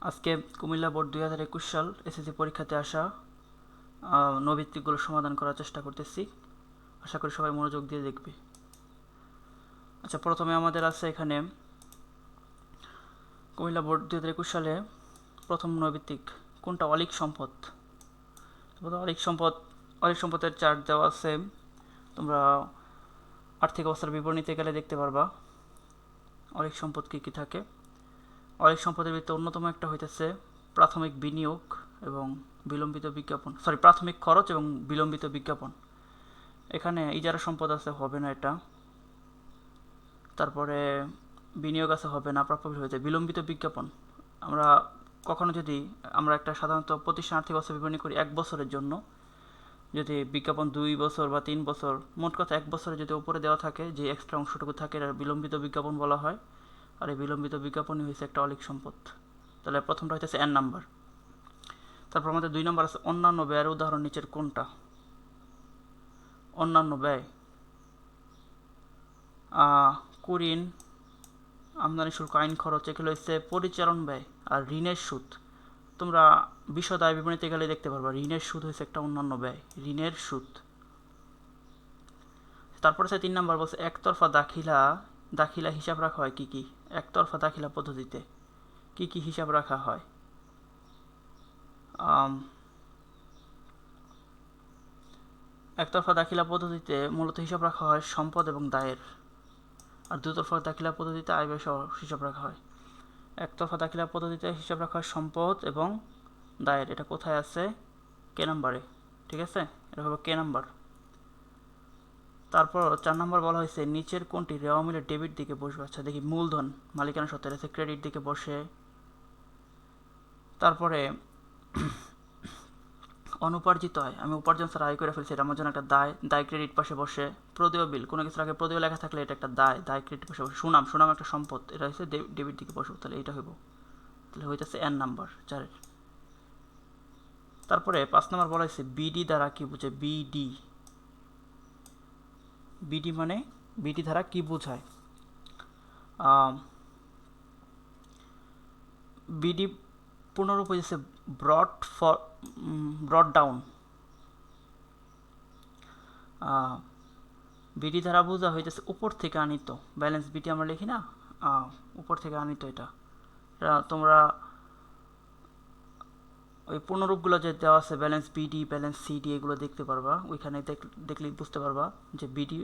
আজকে কুমিল্লা বোর্ড 2021 সাল এসএসসি পরীক্ষাতে আসা নৈবিত্তিকগুলো সমাধান করার চেষ্টা করতেছি। আশা করি সবাই মনোযোগ দিয়ে দেখবে। আচ্ছা, প্রথমে আমাদের আছে এখানে কুমিল্লা বোর্ড 2021 সালে প্রথম নৈবিত্তিক কোনটা অলিক সম্পদ। অলিক সম্পদের চার্ট দেওয়া আছে, তোমরা আর্থিক অবস্থার বিবরণীতে গেলে দেখতে পারবা অলিক সম্পদ কী কী থাকে। অলিক সম্পদের ভিতরে অন্যতম একটা হইতেছে প্রাথমিক বিনিয়োগ এবং প্রাথমিক খরচ এবং বিলম্বিত বিজ্ঞাপন। এখানে ইজারা সম্পদ আছে, হবে না এটা। তারপরে বিনিয়োগ আছে, হবে না, প্রাপ্য হইতে বিলম্বিত বিজ্ঞাপন। আমরা কখনো যদি আমরা একটা সাধারণত প্রতিষ্ঠান আর্থিক অবস্থা বিবরণী করি 1 বছরের জন্য, যদি বিজ্ঞাপন 2 বছর বা 3 বছর, মোট কথা 1 বছরে যদি উপরে দেওয়া থাকে, যে এক্সট্রা অংশটুকু থাকে এটা বিলম্বিত বিজ্ঞাপন বলা হয়। আর এই বিলম্বিত বিজ্ঞাপনই হয়েছে একটা অলিক সম্পদ। তাহলে প্রথমটা হইতেছে N নাম্বার। তারপর আমাদের 2 নাম্বার আছে অন্যান্য ব্যয়ের উদাহরণ নিচের কোনটা। অন্যান্য ব্যয় কুরিন, আমদানি শুল্ক, আইন খরচ, এগুলো হচ্ছে পরিচালন ব্যয়। আর ঋণের সুদ, তোমরা বিশদ আয় বিবরণীতে গেলে দেখতে পারবা ঋণের সুদ হচ্ছে একটা অন্যান্য ব্যয়, ঋণের সুদ। তারপর আছে 3 নাম্বার, বলছে একতরফা দাখিলা হিসাব রাখা হয় কি কি। একতরফা দাখিলা পদ্ধতিতে কি কি হিসাব রাখা হয়। একতরফা দাখিলা পদ্ধতিতে মূলত হিসাব রাখা হয় সম্পদ এবং দায়ের। আর দুতরফা দাখিলা পদ্ধতিতে আয় ব্যয় সহ হিসাব রাখা হয়। একতরফা দাখিলা পদ্ধতিতে হিসাব রাখা হয় সম্পদ এবং দায়ের। এটা কোথায় আছে? কে নাম্বারে, ঠিক আছে, এটা হবে কে নাম্বার। তারপর 4 নাম্বার বলা হয়েছে নিচের কোনটি রেওয়া মিলের ডেবিট দিকে বসবে। আচ্ছা দেখি, মূলধন মালিকানা সত্ত্বের আছে ক্রেডিট দিকে বসে। তারপরে অনুপার্জিত আয়, আমি উপার্জন ছাড়া আয় করে ফেলছি, এটা আমার জন্য একটা দায়, দায় ক্রেডিট পাশে বসে। প্রদেয় বিল, কোনো কিছুর আগে প্রদেয় লেখা থাকলে এটা একটা দায়, দায় ক্রেডিট পাশে বসে। সুনাম একটা সম্পদ, এটা হচ্ছে ডেবিট দিকে বসে, তাহলে এইটা হইব, তাহলে হইতেছে N নাম্বার 4-এর। তারপরে 5 নাম্বার বলা হয়েছে বিডি দ্বারা কি বুঝে। বিডি মানে বিডি দ্বারা কি বোঝায়। বিডি পূর্ণরূপ হয়েছে ব্রড ডাউন। বিডি দ্বারা বোঝা হইতেছে উপর থেকে আনিত। ব্যালেন্স বিডি আমরা লিখি না, উপর থেকে আনিত। এটা তোমরা ওই পূর্ণরূপগুলো যে দেওয়া আছে, ব্যালেন্স বিডি, ব্যালেন্স সিডি, এগুলো দেখতে পারবা। ওইখানে দেখলে বুঝতে পারবা যে বিডি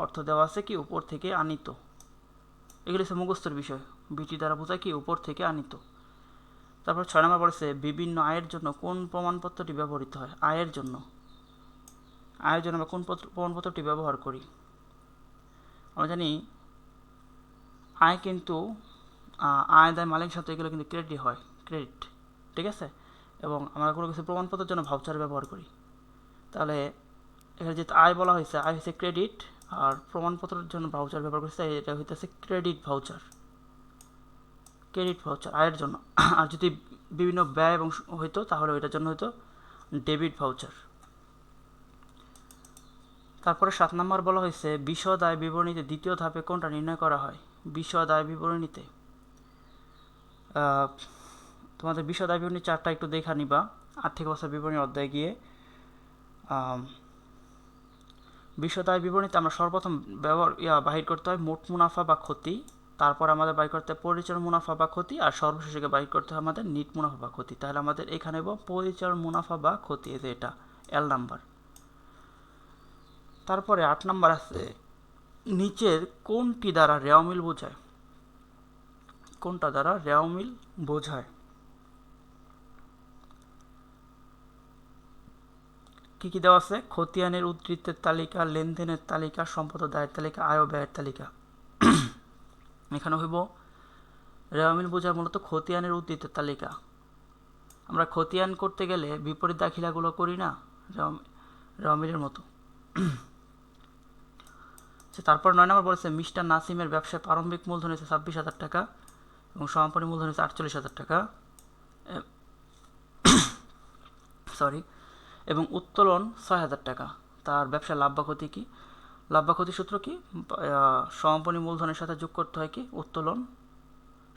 অর্থ দেওয়া আছে কি উপর থেকে আনিত। এগুলো হচ্ছে মুখস্থের বিষয়। বিডি দ্বারা বোঝায় কি উপর থেকে আনিত। তারপর 6 নম্বর বলেছে বিভিন্ন আয়ের জন্য কোন প্রমাণপত্রটি ব্যবহৃত হয়। আয়ের জন্য আমরা কোন প্রমাণপত্রটি ব্যবহার করি। আমরা জানি আয় কিন্তু আয় দায় মালিক সাথে এগুলো কিন্তু ক্রেডিট, ঠিক আছে। এবং আমরা কোনো কিছু প্রমাণপত্রের জন্য ভাউচার ব্যবহার করি। তাহলে এখানে যেহেতু আয় বলা হয়েছে, আয় হচ্ছে ক্রেডিট, আর প্রমাণপত্রের জন্য ভাউচার ব্যবহার করছে, এটা হইতেছে ক্রেডিট ভাউচার আয়ের জন্য। আর যদি বিভিন্ন ব্যয় এবং হইতো তাহলে ওইটার জন্য হইতো ডেবিট ভাউচার। তারপরে 7 নম্বর বলা হয়েছে বিশদ আয় বিবরণীতে দ্বিতীয় ধাপে কোনটা নির্ণয় করা হয়। বিশদ আয় বিবরণীতে তোমাদের বিশদ আয় বিবরণী চারটা একটু দেখা নিবা আর্থিক অবস্থা বিবরণী অধ্যায়ে গিয়ে। বিশদ আয় বিবরণীতে আমরা সর্বপ্রথম বাহির করতে হয় মোট মুনাফা বা ক্ষতি। তারপর আমাদের বাহির করতে হয় পরিচালন মুনাফা বা ক্ষতি, আর সর্বশেষে বাহির করতে হয় আমাদের নিট মুনাফা বা ক্ষতি। তাহলে আমাদের এখানে পরিচালন মুনাফা বা ক্ষতি, এটা L নাম্বার। তারপরে 8 নাম্বার আছে নিচের কোনটি দ্বারা রেওয়া মিল বোঝায়। কোনটা দ্বারা রেওয়া মিল বোঝায়। কি কি দেওয়া আছে? খতিয়ানের উদ্ধৃতের তালিকা, লেনদেনের তালিকা, সম্পদ দায়ের তালিকা, আয় ও ব্যয়ের তালিকা। এখানে হইব রেওয়া মিল বোঝায় মূলত খতিয়ানের উদ্ধৃতের তালিকা। আমরা খতিয়ান করতে গেলে বিপরীত দাখিলাগুলো করি না, রেওয়া মিলের মতো। তারপর 9 নম্বর বলেছে মিস্টার নাসিমের ব্যবসায় প্রারম্ভিক মূলধন হয়েছে 26,000 টাকা এবং সমাপনী মূলধন হয়েছে 48,000 টাকা এবং উত্তোলন 6,000 টাকা। তার ব্যবসায় লাভ বা ক্ষতি কি? লাভ বা ক্ষতি সূত্র কি? সমাপনী মূলধনের সাথে যোগ করতে হয় কি উত্তোলন।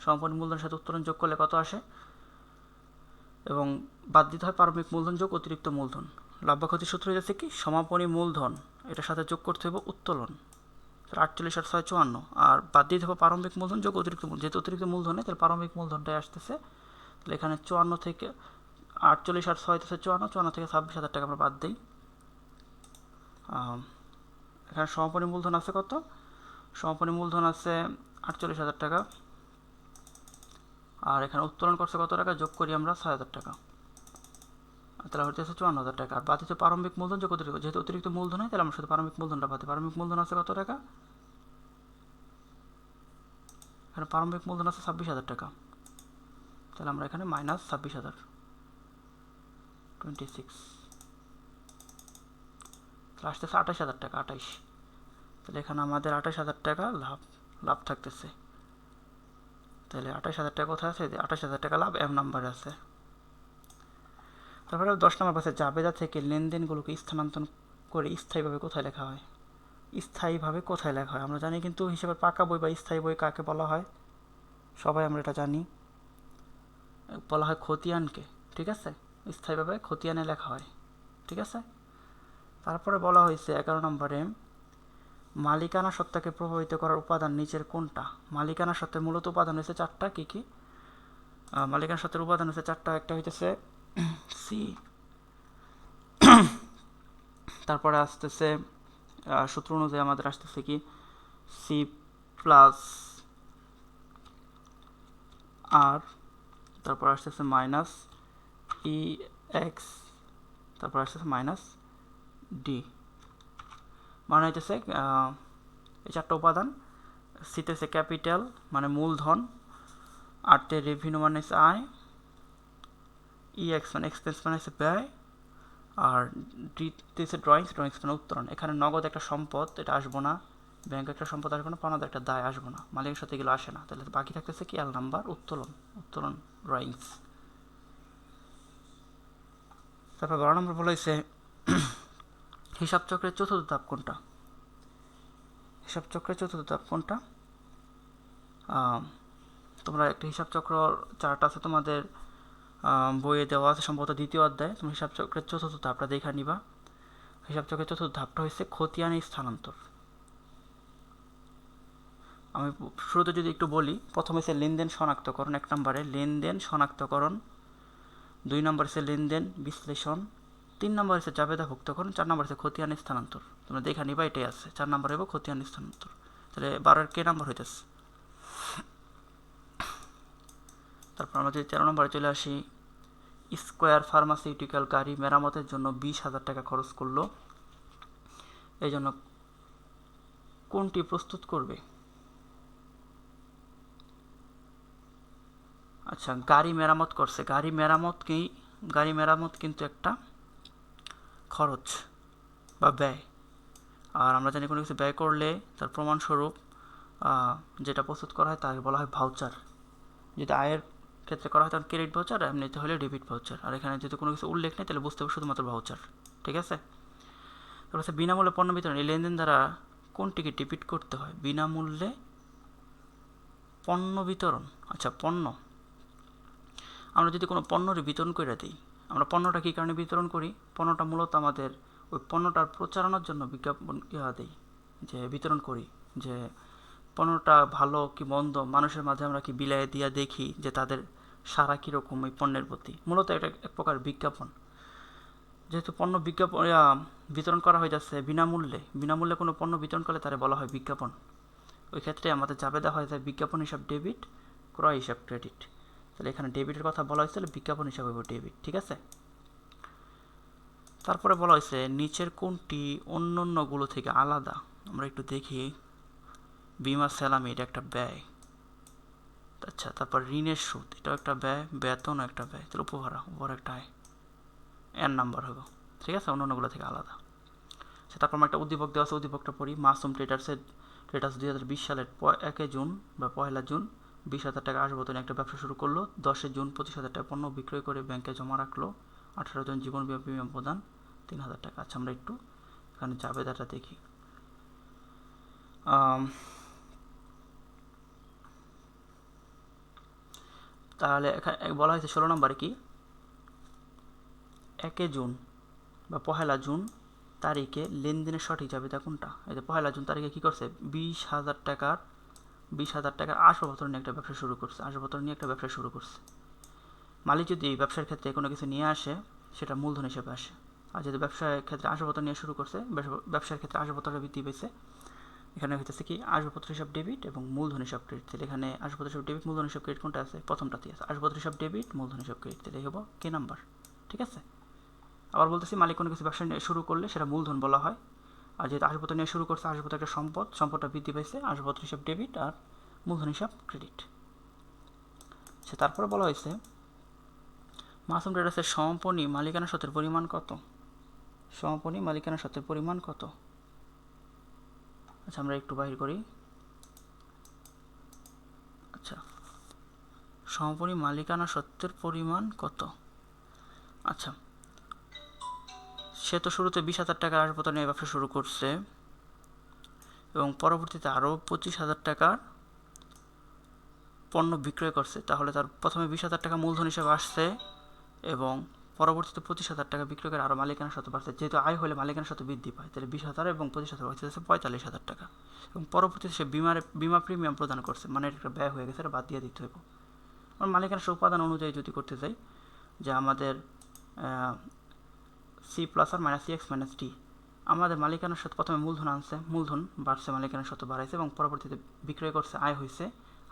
সমাপনী মূলধনের সাথে উত্তোলন যোগ করলে কত আসে? এবং বাদ দিতে হয় প্রারম্ভিক মূলধন যোগ অতিরিক্ত মূলধন। লাভ বা ক্ষতির সূত্র হয়ে যাচ্ছে কি সমাপনী মূলধন, এটার সাথে যোগ করতে হবে উত্তোলন 48 আর 6 54, আর বাদ দিতে হবে প্রারম্ভিক মূলধন যোগ অতিরিক্ত মূলধন, যেহেতু অতিরিক্ত মূলধনে তাহলে প্রারম্ভিক মূলধনটাই আসতেছে। তাহলে এখানে 54 থেকে 48 আর 6 হচ্ছে 54, 54 থেকে 26,000 টাকা আমরা বাদ দিই। এখানে সমাপনী মূলধন আছে কত? সমাপনী মূলধন আছে 48,000 টাকা, আর এখানে উত্তোলন করছে কত টাকা, যোগ করি আমরা 6,000 টাকা, তাহলে হচ্ছে 54,000 টাকা। আর বাদ হচ্ছে প্রারম্ভিক মূলধন যোগ অতিরিক্ত, যেহেতু অতিরিক্ত মূলধন হয় তাহলে আমরা শুধু প্রারম্ভিক মূলধনটা বাদ দিই। প্রারম্ভিক মূলধন আছে কত টাকা? এখানে প্রারম্ভিক মূলধন আছে 26,000 টাকা, তাহলে আমরা এখানে মাইনাস 26,000 26, তাহলে আসতেছে 28,000 টাকা 28, তাহলে এখানে আমাদের 28,000 টাকা লাভ থাকতেছে। তাহলে 28,000 টাকা কোথায় আছে? 28,000 টাকা লাভ এম নাম্বারে আছে। তারপরে 10 নম্বর পাশে জাবেদা থেকে লেনদেনগুলোকে স্থানান্তর করে স্থায়ীভাবে কোথায় লেখা হয়? স্থায়ীভাবে কোথায় লেখা হয় আমরা জানি, কিন্তু হিসাবের পাকা বই বা স্থায়ী বই কাকে বলা হয় সবাই আমরা এটা জানি, বলা হয় খতিয়ানকে। ঠিক আছে, স্থায়ীভাবে খতিয়ানে লেখা হয়। ঠিক আছে, তারপরে বলা হয়েছে 11 নম্বরে মালিকানা সত্ত্বাকে প্রভাবিত করার উপাদান নিচের কোনটা? মালিকানা সত্ত্বের মূলত উপাদান হয়েছে 4টা। কী কী মালিকানা সত্ত্বের উপাদান হচ্ছে 4টা। একটা হইতেছে সি, তারপরে আসতেছে সূত্র অনুযায়ী আমাদের আসতেছে কি সি প্লাস আর, তারপর আসতেছে মাইনাস ই এক্স, তারপর আসতেছে মাইনাস ডি। মানে হইতেছে এই 4টা উপাদান। সিতে হচ্ছে ক্যাপিটাল মানে মূলধন, আরতে রেভিনিউ মানে হচ্ছে আয়, ই এক্স মানে এক্সপেন্স মানে হচ্ছে ব্যয়, আর ডিতে হচ্ছে ড্রয়িংস মানে উত্তোলন। এখানে নগদ একটা সম্পদ, এটা আসবো না, ব্যাংক একটা সম্পদ আসবো না, পাওনাদার একটা দায় আসবো না, মালিকের সাথে এগুলো আসে না। তাহলে বাকি থাকতেছে কি এল নাম্বার উত্তোলন ড্রয়িংস। তারপর 12 নম্বর বলা হয়েছে হিসাব চক্রের চতুর্থ ধাপ কোনটা? হিসাব চক্রের চতুর্থ ধাপ কোনটা? তোমরা একটা হিসাব চক্র চার্ট আছে তোমাদের বইয়ে দেওয়া আছে, সম্ভবত 2য় অধ্যায়। তুমি হিসাব চক্রের চতুর্থ ধাপটা দেখে নিবা। হিসাব চক্রের চতুর্থ ধাপটা হচ্ছে খতিয়ানি স্থানান্তর। আমি শুরুতে যদি একটু বলি, প্রথমে হচ্ছে লেনদেন শনাক্তকরণ, 1 নম্বরে লেনদেন শনাক্তকরণ, 2 নম্বর হচ্ছে লেনদেন বিশ্লেষণ, 3 নম্বর হচ্ছে জাবেদা ভুক্তকরণ, 4 নম্বর হচ্ছে খতিয়ানি স্থানান্তর। তোমরা দেখে নিবা এটাই আছে, 4 নম্বর হইব খতিয়ানি স্থানান্তর। তাহলে 12 কে নাম্বার হইতেছে। তারপর আমরা যদি 13 নম্বরে চলে আসি, স্কোয়ার ফার্মাসিউটিক্যাল গাড়ি মেরামতের জন্য 20,000 টাকা খরচ করলো, এই জন্য কোনটি প্রস্তুত করবে? আচ্ছা, গাড়ি মেরামত করছে, গাড়ি মেরামত কিন্তু একটা খরচ বা ব্যয়। আর আমরা জানি কোনো কিছু ব্যয় করলে তার প্রমাণস্বরূপ যেটা প্রস্তুত করা হয় তাকে বলা হয় ভাউচার। যদি আয়ের ক্ষেত্রে করা হয় তখন ক্রেডিট ভাউচার, আর এমনিতে হলে ডেবিট ভাউচার। আর এখানে যদি কোনো কিছু উল্লেখ নেই তাহলে বুঝতে হবে শুধুমাত্র ভাউচার। ঠিক আছে, তারপর হচ্ছে বিনামূল্যে পণ্য বিতরণ। এই লেনদেন দ্বারা কোনটিকে ডেবিট করতে হয়? বিনামূল্যে পণ্য বিতরণ। আচ্ছা, পণ্য, আমরা যদি কোনো পণ্যের বিতরণ করে দিই, আমরা পণ্যটা কী কারণে বিতরণ করি? পণ্যটা মূলত আমাদের ওই পণ্যটার প্রচারণার জন্য বিজ্ঞাপন দিই, যে বিতরণ করি, যে পণ্যটা ভালো কি মন্দ মানুষের মাঝে আমরা কি বিলায় দিয়া দেখি যে তাদের সারা কীরকম ওই পণ্যের প্রতি। মূলত এটা এক প্রকার বিজ্ঞাপন। যেহেতু পণ্য বিতরণ করা হয়ে যাচ্ছে বিনামূল্যে কোনো পণ্য বিতরণ করলে তারা বলা হয় বিজ্ঞাপন। ওই ক্ষেত্রে আমাদের জাবেদা হয়ে যায় বিজ্ঞাপন হিসাব ডেবিট, ক্রয় হিসাব ক্রেডিট। তাহলে এখানে ডেবিটের কথা বলা হয়েছিল, বিজ্ঞাপন হিসাবে ডেবিট। ঠিক আছে, তারপরে বলা হয়েছে নিচের কোনটি অন্যান্যগুলো থেকে আলাদা? আমরা একটু দেখি। বিমা সালামি, এটা একটা ব্যয়। আচ্ছা, তারপর ঋণের সুদ, এটাও একটা ব্যয়, বেতনও একটা ব্যয়। তাহলে উপহার একটা আয়, এর নাম্বার হবে। ঠিক আছে, অন্যান্যগুলো থেকে আলাদা। আচ্ছা, তারপর আমরা একটা উদ্দীপক দেওয়া আছে, উদ্দীপকটা পড়ি। মাসুম ট্রেডার্স 2020 সালের 1 জুন বা 1 জুন 20,000 টাকা আসবতনে একটা ব্যবসা শুরু করলো। 10 জুন 25,000 টাকা পণ্য বিক্রয় করে ব্যাংকে জমা রাখলো। 18 জন জীবন বিমা প্রদান 3,000 টাকা। আচ্ছা, আমরা একটু এখানে জাবেদাটা দেখি। তাহলে এখানে বলা হয়েছে 16 নম্বরে কি 1 জুন বা 1 জুন তারিখে লেনদেনের সঠিক চাবিটা কোনটা? এই যে 1 জুন তারিখে কী করছে, 20,000 টাকার আসবাবপত্র নিয়ে একটা ব্যবসা শুরু করছে, আসবাবপত্র নিয়ে একটা ব্যবসা শুরু করছে। মালিক যদি এই ব্যবসার ক্ষেত্রে কোনো কিছু নিয়ে আসে সেটা মূলধন হিসেবে আসে। আর যদি ব্যবসার ক্ষেত্রে আসবাবপত্র নিয়ে শুরু করছে, ব্যবসার ক্ষেত্রে আসবাবপত্রটা বৃদ্ধি পেয়েছে, এখানে হইতেছে কি আসবাবপত্র হিসাব ডেবিট এবং মূলধন হিসাব ক্রেডিট। তাহলে এখানে আসবাবপত্র হিসাব ডেবিট, মূলধন হিসাব ক্রেডিট কোনটা আছে? প্রথমটাতেই আছে, আসবাবপত্র হিসাব ডেবিট, মূলধন হিসাব ক্রেডিট। তাহলে এই হবো কে নাম্বার। ঠিক আছে, আবার বলতেছি মালিক কোনো কিছু ব্যবসা নিয়ে শুরু করলে সেটা মূলধন বলা হয়। আর যেহেতু আসবাবপত্র নিয়ে শুরু করছে, আসবাবপত্র একটা সম্পদ, সম্পদটা বৃদ্ধি পেয়েছে, আসবাবপত্র হিসাব ডেবিট আর মূলধন হিসাব ক্রেডিট। আচ্ছা, তারপরে বলা হয়েছে মাসুম ট্রেডার্সের সমাপনী মালিকানা স্বত্বের পরিমাণ কত? সমাপনী মালিকানা স্বত্বের পরিমাণ কত? আচ্ছা, আমরা একটু বাহির করি। আচ্ছা, সমাপনী মালিকানা স্বত্বের পরিমাণ কত? আচ্ছা, সে তো শুরুতে 20,000 টাকার আসবাবপত্র নিয়ে ব্যবসা শুরু করছে এবং পরবর্তীতে আরও 25,000 টাকার পণ্য বিক্রয় করছে। তাহলে তার প্রথমে 20,000 টাকা মূলধন হিসেবে আসছে এবং পরবর্তীতে 25,000 টাকা বিক্রয় করে আরও মালিকানা স্বত্ব বাড়ছে। যেহেতু আয় হলে মালিকানা স্বত্ব বৃদ্ধি পায়, তাহলে 20,000 এবং 25,000 হচ্ছে 45,000 টাকা। এবং পরবর্তীতে সে বিমা প্রিমিয়াম প্রদান করছে, মানে একটা ব্যয় হয়ে গেছে, এটা বাদ দিয়ে দিতে হবে। আর মালিকানা স্বত্ব উপাদান অনুযায়ী যদি করতে চাই, যে আমাদের সি প্লাস আর minus C X minus D, আমাদের মালিকানার স্বত্ব প্রথমে মূলধন আনছে, মূলধন বাড়ছে, মালিকানার স্বত্ব বাড়াইছে এবং পরবর্তীতে বিক্রয় করছে, আয় হয়েছে,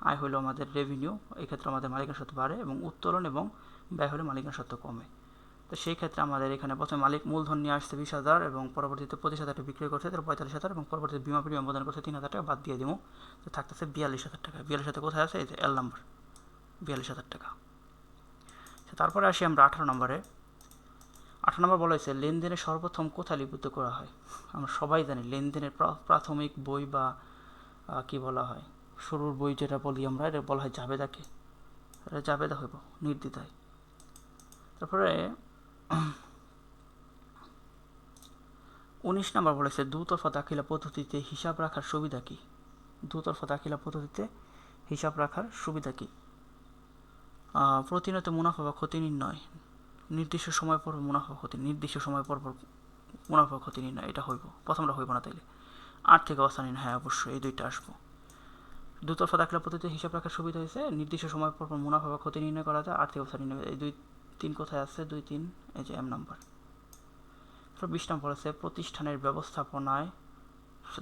আয় হলো আমাদের রেভিনিউ, এই ক্ষেত্রে আমাদের মালিকানার স্বত্ব বাড়ে এবং উত্তোলন এবং ব্যয় হলে মালিকানার স্বত্ব কমে। তো সেই ক্ষেত্রে আমাদের এখানে প্রথমে মালিক মূলধন নিয়ে আসছে 20,000 এবং পরবর্তীতে 25,000 টাকা বিক্রয় করছে, তার 45,000 এবং পরবর্তীতে বিমা প্রিমিয়াম প্রদান করছে 3,000 টাকা, বাদ দিয়ে দিব, তো থাকতেছে 42,000 টাকা। 42,000 কোথায় আছে? এই যে এল নাম্বার, 42,000 টাকা। তারপরে আসি আমরা 18 নম্বরে। 18 নম্বর বলা হয়েছে লেনদেনের সর্বপ্রথম কোথায় লিপিবদ্ধ করা হয়? আমরা সবাই জানি লেনদেনের প্রাথমিক বই বা কি বলা হয়, শুরুর বই যেটা বলি আমরা, এটা বলা হয় জাবেদাকে, এটা জাবেদা হইব নির্দ্বিধায়। তারপরে 19 নম্বর বলেছে দুতরফা দাখিলা পদ্ধতিতে হিসাব রাখার সুবিধা কি? দুতরফা দাখিলা পদ্ধতিতে হিসাব রাখার সুবিধা কি? প্রতিনিয়ত মুনাফা বা ক্ষতি নির্ণয়, নির্দিষ্ট সময় পর মুনাফা ক্ষতি, নির্দিষ্ট সময় পর মুনাফা ক্ষতি নির্ণয়, এটা হইব, প্রথমটা হইব না। তাইলে আর্থিক অবস্থা নির্ণয়, হ্যাঁ অবশ্যই এই দুইটা আসবো। দুতরফা দাখিলা পদ্ধতিতে হিসাব রাখার সুবিধা হয়েছে নির্দিষ্ট সময় পর মুনাফা বা ক্ষতি নির্ণয় করা যায়, আর্থিক অবস্থা নির্ণয়। এই 2-3 কোথায় আছে? 2-3, এই যে এম নাম্বার। 20 নম্বর আছে প্রতিষ্ঠানের ব্যবস্থাপনায়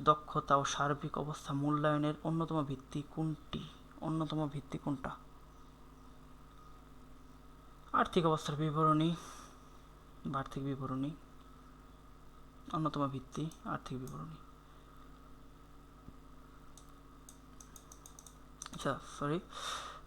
দক্ষতা ও সার্বিক অবস্থা মূল্যায়নের অন্যতম ভিত্তি কোনটি? অন্যতম ভিত্তি কোনটা? আর্থিক অবস্থার বিবরণী বা আর্থিক বিবরণী, অন্যতম ভিত্তি আর্থিক বিবরণী। আচ্ছা সরি,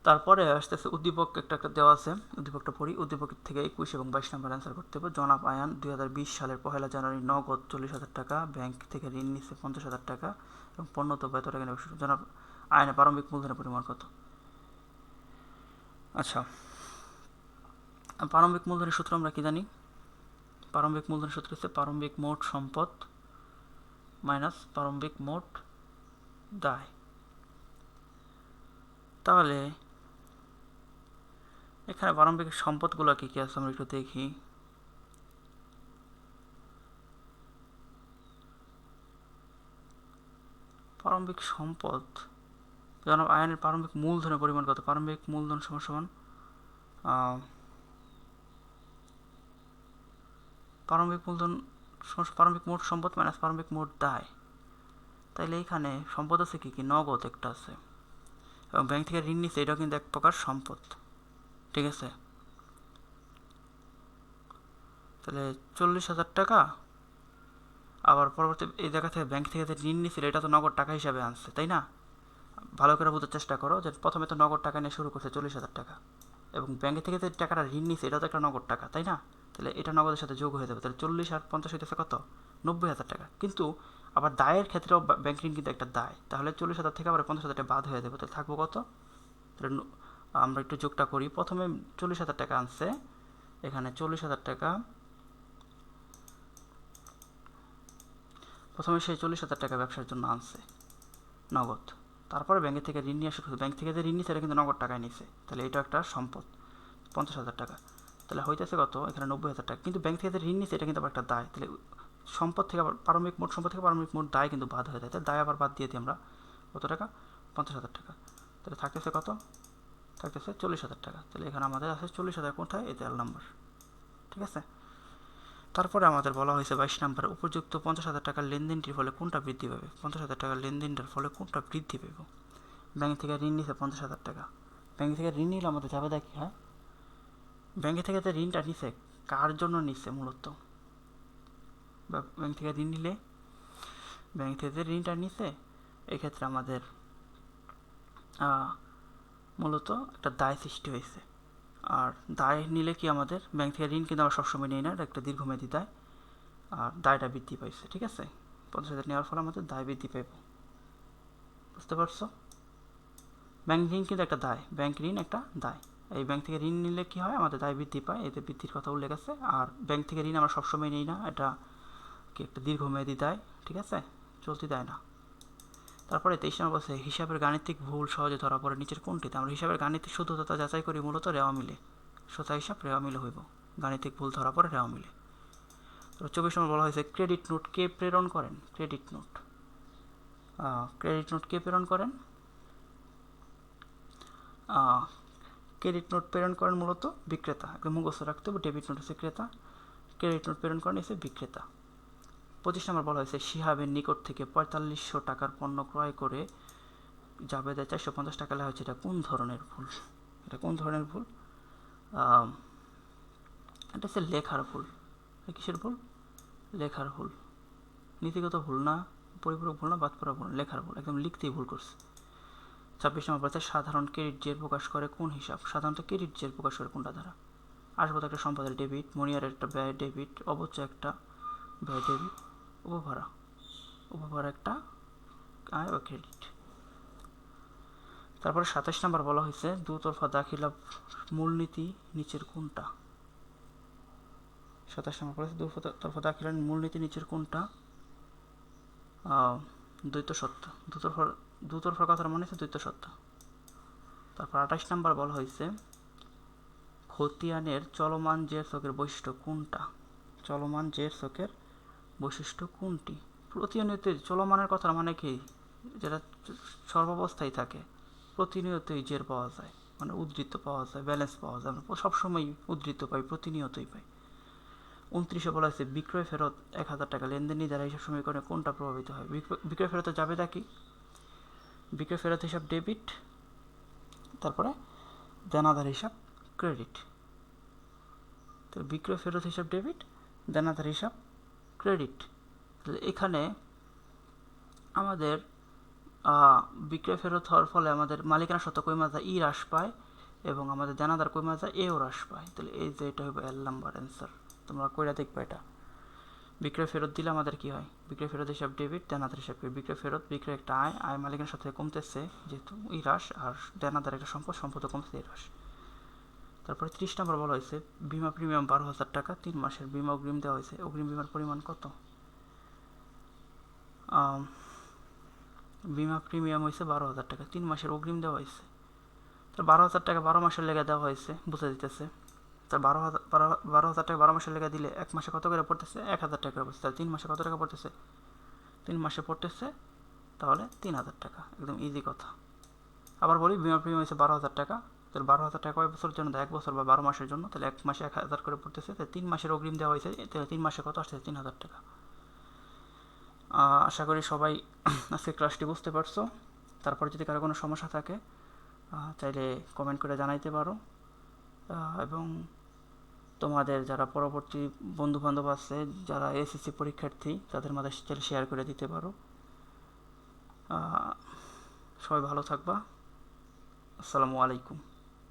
তারপরে আসতেছে উদ্দীপক, একটা দেওয়া আছে, উদ্দীপকটা পড়ি। উদ্দীপক থেকে 21 এবং 22 নম্বর অ্যান্সার করতে হবে। জনাব আয়ান 2020 সালের 1 জানুয়ারি নগদ 40,000 টাকা, ব্যাংক থেকে ঋণ নিচ্ছে 50,000 টাকা এবং পণ্য তো এত টাকা নেবে। জনাব আয়ানের প্রারম্ভিক মূলধনের পরিমাণ কত? আচ্ছা, প্রারম্ভিক মূলধনের সূত্র আমরা কি জানি? প্রারম্ভিক মূলধনের সূত্র হচ্ছে প্রারম্ভিক মোট সম্পদ মাইনাস প্রারম্ভিক মোট দায়। তাহলে এখানে প্রারম্ভিক সম্পদগুলো কী কী আছে আমরা একটু দেখি। প্রারম্ভিক সম্পদ, জনাব আয়নের প্রারম্ভিক মূলধনের পরিমাণ কত? প্রারম্ভিক মূলধন সমান সমান প্রারম্ভিক মূলধন প্রারম্ভিক মোট সম্পদ মাইনাস প্রারম্ভিক মোট দায়। তাইলে এইখানে সম্পদ আছে কি কি? নগদ একটা আছে এবং ব্যাংক থেকে ঋণ নিচ্ছে, এটাও কিন্তু এক প্রকার সম্পদ। ঠিক আছে, তাহলে 40,000 টাকা, আবার পরবর্তী এই জায়গা থেকে ব্যাংক থেকে যে ঋণ নিচ্ছিল এটা তো নগদ টাকা হিসাবে আনছে, তাই না? ভালো করে বোঝার চেষ্টা করো যে প্রথমে তো নগদ টাকা নিয়ে শুরু করছে 40,000 টাকা এবং ব্যাংক থেকে যে টাকাটা ঋণ নিচ্ছে এটা তো একটা নগদ টাকা, তাই না? তাহলে এটা নগদের সাথে যোগ হয়ে যাবে, তাহলে 40 আর 50 হইতেছে কত? 90,000 টাকা। কিন্তু আবার দায়ের ক্ষেত্রেও ব্যাংক ঋণ কিন্তু একটা দায়, তাহলে 40,000 থেকে আবার 50,000 টাকা বাদ হয়ে যাবে, তাহলে থাকবো কত? তাহলে আমরা একটু যোগটা করি। প্রথমে 40,000 টাকা আনছে, এখানে 40,000 টাকা, প্রথমে সেই 40,000 টাকা ব্যবসার জন্য আনছে নগদ, তারপরে ব্যাংকের থেকে ঋণ নিয়ে শুরু, ব্যাংক থেকে যে ঋণ নিচ্ছে এটা কিন্তু নগদ টাকায় নিচ্ছে, তাহলে এটা একটা সম্পদ 50,000 টাকা। তো তাহলে হইতেছে কত এখানে 90,000 টাকা, কিন্তু ব্যাংক থেকে যে ঋণ নিচ্ছে এটা কিন্তু আবার একটা দায়, তাহলে সম্পদ থেকে আবার পারমাণবিক মোট সম্পদ থেকে পারমাণবিক মোট দায় কিন্তু বাদ হয়ে যায়, তাহলে দায় আবার বাদ দিয়ে দিই আমরা কত টাকা 50,000 টাকা, তাহলে থাকতেছে কত, থাকতেছে 40,000 টাকা। তাহলে এখানে আমাদের আছে 40,000 কোথায়, এই 13 নম্বর, ঠিক আছে। তারপরে আমাদের বলা হয়েছে 22 নম্বরে উপযুক্ত 50,000 টাকার লেনদেনটির ফলে কোনটা বৃদ্ধি পাবে, 50,000 টাকার লেনদেনটার ফলে কোনটা বৃদ্ধি পাবে। ব্যাংক থেকে ঋণ নিছে 50,000 টাকা, ব্যাংক থেকে ঋণ নিলে আমাদের যাবে দেখি, হ্যাঁ ব্যাংক থেকে যে ঋণটা নিছে কার জন্য নিচ্ছে মূলত, ব্যাংক থেকে ঋণ নিলে, ব্যাংক থেকে যে ঋণটা নিছে এক্ষেত্রে আমাদের মূলত একটা দায় সৃষ্টি হয়েছে। আর দায় নিলে কি আমাদের ব্যাংক থেকে ঋণ কিন্তু আমরা সবসময় নিই না, এটা একটা দীর্ঘমেয়াদী দায়, আর দায়টা বৃদ্ধি পাইছে, ঠিক আছে। 50,000 নেওয়ার ফলে আমাদের দায় বৃদ্ধি পাইব, বুঝতে পারছো। ব্যাংক ঋণ কিন্তু একটা দায়, ব্যাংক ঋণ একটা দায়, এই ব্যাংক থেকে ঋণ নিলে কি হয় আমাদের দায় বৃদ্ধি পায়, এতে বৃদ্ধির কথা উল্লেখ আছে। আর ব্যাংক থেকে ঋণ আমরা সবসময় নিই না, এটা কি একটা দীর্ঘমেয়াদী দায়, ঠিক আছে, চলতি দায় না। তারপরে 23 নম্বর বলছে হিসাবের গাণিতিক ভুল সহজে ধরা পড়ে নিচের কোনটিতে। আমরা হিসাবের গাণিতিক শুদ্ধতা যাচাই করি মূলত রেওয়া মিলে, সোজা হিসাব রেওয়া মিলে হইব, গাণিতিক ভুল ধরা পড়ে রেওয়া মিলে। তো 24 নম্বর বলা হয়েছে ক্রেডিট নোট কে প্রেরণ করেন, ক্রেডিট নোট, ক্রেডিট নোট কে প্রেরণ করেন, ক্রেডিট নোট প্রেরণ করেন মূলত বিক্রেতা, একদম মুখস্থ রাখতে হবে, ডেবিট নোট হচ্ছে ক্রেতা, ক্রেডিট নোট প্রেরণ করেন এসে বিক্রেতা। 25 নম্বর বলা হয়েছে শিহাবের নিকট থেকে 4500 টাকার পণ্য ক্রয় করে জাবেদের 450 টাকা লেখা হয়েছে, এটা কোন ধরনের ভুল, এটা কোন ধরনের ভুল, এটা হচ্ছে লেখার ভুল, কিসের ভুল, লেখার ভুল, নীতিগত ভুল না, পরিপূরক ভুল না, বাদপড়া ভুল, লেখার ভুল, একদম লিখতেই ভুল করছে। 26 নম্বর বলছে সাধারণ ক্রেডিট জের প্রকাশ করে কোন হিসাব, সাধারণত ক্রেডিট জের প্রকাশ করে কোনটা দ্বারা, আসবত একটা সম্পদের ডেবিট, মনিয়ার একটা ব্যয় ডেবিট, অবচয় একটা ব্যয় ডেবিট, উপভাড়া, উপভাড়া একটা আয় বা ক্রেডিট। তারপরে 27 নম্বর বলা হয়েছে দুতরফা দাখিলা মূলনীতি নিচের কোনটা, 27 নম্বর বলেছে দুতরফা দাখিলার মূলনীতি নিচের কোনটা, দ্বৈত সত্য, দুতরফার কথার মনে হচ্ছে দ্বৈত সত্য। তারপর 28 নম্বর বলা হয়েছে খতিয়ানের চলমান জের ছকের বৈশিষ্ট্য কোনটা, চলমান জের ছকের বৈশিষ্ট্য কোনটি। প্রতিনিয়ত চলমানের কথার মানে কি, যেটা সর্বাবস্থায় থাকে, প্রতিনিয়তই জের পাওয়া যায়, মানে উদ্ধৃত পাওয়া যায়, ব্যালেন্স পাওয়া যায়, আমরা সবসময় উদ্ধৃত পাই, প্রতিনিয়তই পাই। 29 বলা হয়েছে বিক্রয় ফেরত 1000 টাকা লেনদেন দ্বারা হিসাব সমীকরণে কোনটা প্রভাবিত হয়। বিক্রয় ফেরতে যাবে তা কি, বিক্রয় ফেরত হিসাব ডেবিট, তারপরে দেনাদার হিসাব ক্রেডিট, তো বিক্রয় ফেরত হিসাব ডেবিট, দেনাদার হিসাব ক্রেডিট। এখানে আমাদের বিক্রয় ফেরত হওয়ার ফলে আমাদের মালিকানা সত্ত্ব কইমাজা ই হ্রাস পায় এবং আমাদের দেনাদার কইমাজা এও হ্রাস পায়, তাহলে এই যে এটা হবে এল নাম্বার অ্যান্সার, তোমরা কইরা দেখবে এটা। বিক্রয় ফেরত দিলে আমাদের কি হয়, বিক্রয় ফেরত হিসাব ডেবিট, দেনাদার হিসাব ক্রেডিট, বিক্রয় ফেরত, বিক্রয় একটা আয়, আয় মালিকানার সাথে কমতেছে যেহেতু ই হ্রাস, আর দেনাদার একটা সম্পদ, সম্পদ কমতেছে এই হ্রাস। তারপরে 30 নম্বর বলা হয়েছে বিমা প্রিমিয়াম 12,000 টাকা, 3 মাসের বিমা অগ্রিম দেওয়া হয়েছে, অগ্রিম বিমার পরিমাণ কত, বিমা প্রিমিয়াম হয়েছে 12,000 টাকা, 3 মাসের অগ্রিম দেওয়া হয়েছে, তো 12,000 টাকা 12 মাসের লেগে দেওয়া হয়েছে, বুঝে দিতেছে, তো 12,000 টাকা 12 মাসের লেগে দিলে এক মাসে কত করে পড়তেছে, 1,000 টাকা করে পড়তেছে, তাহলে 3 মাসে কত টাকা পড়তেছে, 3 মাসে পড়তেছে তাহলে 3,000 টাকা, একদম ইজি কথা। আবার বলি বিমা প্রিমিয়াম হয়েছে 12,000 টাকা, তাহলে 12,000 টাকা কয় বছরের জন্য, 1 বছর বা 12 মাসের জন্য, তাহলে এক মাসে 1,000 করে পড়তেছে, তাহলে 3 মাসের অগ্রিম দেওয়া হয়েছে, তাহলে 3 মাসে কত আসছে, 3,000 টাকা। আশা করি সবাই আজকে ক্লাসটি বুঝতে পারছো। তারপরে যদি কারো কোনো সমস্যা থাকে চাইলে কমেন্ট করে জানাইতে পারো, এবং তোমাদের যারা পরবর্তী বন্ধুবান্ধব আছে যারা এসএসসি পরীক্ষার্থী তাদের মাঝে শেয়ার করে দিতে পারো। সবাই ভালো থাকবা, আসসালামু আলাইকুম।